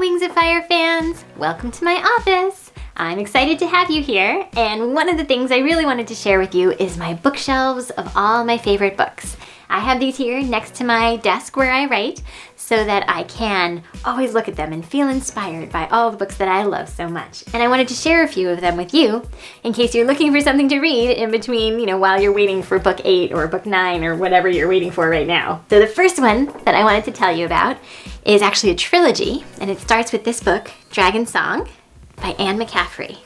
Wings of Fire fans! Welcome to my office! I'm excited to have you here, and one of the things I really wanted to share with you is my bookshelves of all my favorite books. I have these here next to my desk where I write so that I can always look at them and feel inspired by all the books that I love so much. And I wanted to share a few of them with you in case you're looking for something to read in between, while you're waiting for book 8 or book 9 or whatever you're waiting for right now. So the first one that I wanted to tell you about is actually a trilogy, and it starts with this book, Dragon Song by Anne McCaffrey.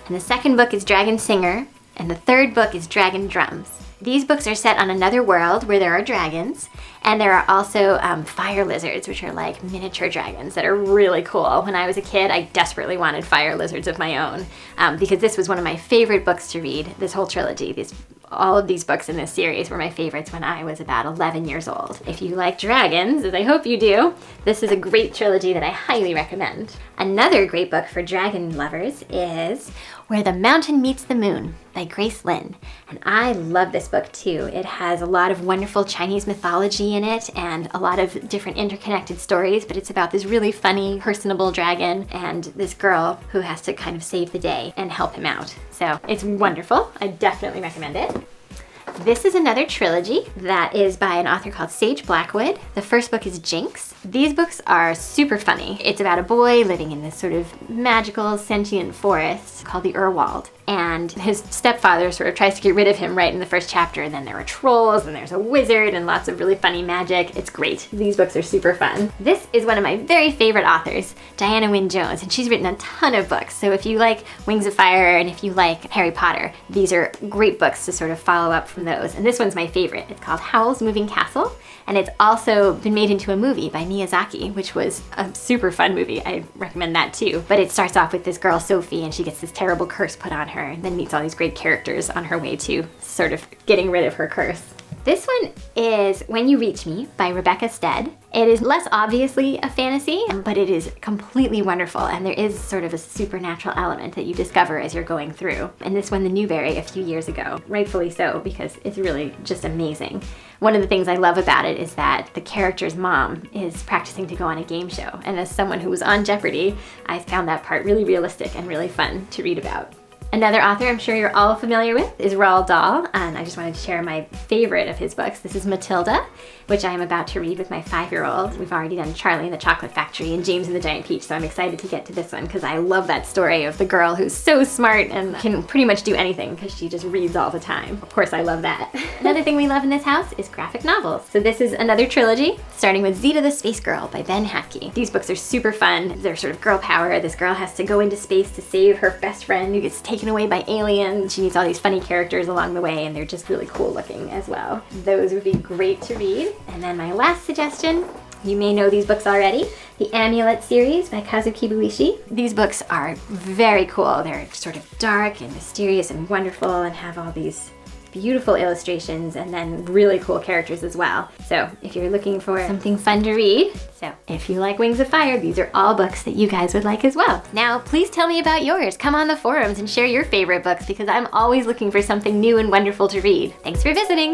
And the second book is Dragon Singer, and the third book is Dragon Drums. These books are set on another world where there are dragons, and there are also fire lizards, which are like miniature dragons that are really cool. When I was a kid, I desperately wanted fire lizards of my own because this was one of my favorite books to read, this whole trilogy. All of these books in this series were my favorites when I was about 11 years old. If you like dragons, as I hope you do, this is a great trilogy that I highly recommend. Another great book for dragon lovers is Where the Mountain Meets the Moon by Grace Lin. And I love this book too. It has a lot of wonderful Chinese mythology in it and a lot of different interconnected stories, but it's about this really funny, personable dragon and this girl who has to kind of save the day and help him out. So it's wonderful. I definitely recommend it. This is another trilogy that is by an author called Sage Blackwood. The first book is Jinx. These books are super funny. It's about a boy living in this sort of magical, sentient forest called the Urwald. And his stepfather sort of tries to get rid of him right in the first chapter, and then there are trolls, and there's a wizard, and lots of really funny magic. It's great. These books are super fun. This is one of my very favorite authors, Diana Wynne Jones, and she's written a ton of books. So if you like Wings of Fire and if you like Harry Potter, these are great books to sort of follow up from those. And this one's my favorite. It's called Howl's Moving Castle, and it's also been made into a movie by Miyazaki, which was a super fun movie. I recommend that too. But it starts off with this girl, Sophie, and she gets this terrible curse put on her, and then meets all these great characters on her way to sort of getting rid of her curse. This one is When You Reach Me by Rebecca Stead. It is less obviously a fantasy, but it is completely wonderful, and there is sort of a supernatural element that you discover as you're going through. And this won the Newbery a few years ago, rightfully so, because it's really just amazing. One of the things I love about it is that the character's mom is practicing to go on a game show, and as someone who was on Jeopardy, I found that part really realistic and really fun to read about. Another author I'm sure you're all familiar with is Roald Dahl, and I just wanted to share my favorite of his books. This is Matilda, which I am about to read with my 5-year-old. We've already done Charlie and the Chocolate Factory and James and the Giant Peach, so I'm excited to get to this one because I love that story of the girl who's so smart and can pretty much do anything because she just reads all the time. Of course, I love that. Another thing we love in this house is graphic novels. So this is another trilogy, starting with Zeta the Space Girl by Ben Hatke. These books are super fun. They're sort of girl power. This girl has to go into space to save her best friend who gets taken away by aliens. She meets all these funny characters along the way, and they're just really cool looking as well. Those would be great to read. And then my last suggestion, you may know these books already, the Amulet series by Kazu Kibuishi. These books are very cool. They're sort of dark and mysterious and wonderful and have all these beautiful illustrations and then really cool characters as well. So if you're looking for something fun to read, so if you like Wings of Fire, these are all books that you guys would like as well. Now, please tell me about yours. Come on the forums and share your favorite books because I'm always looking for something new and wonderful to read. Thanks for visiting.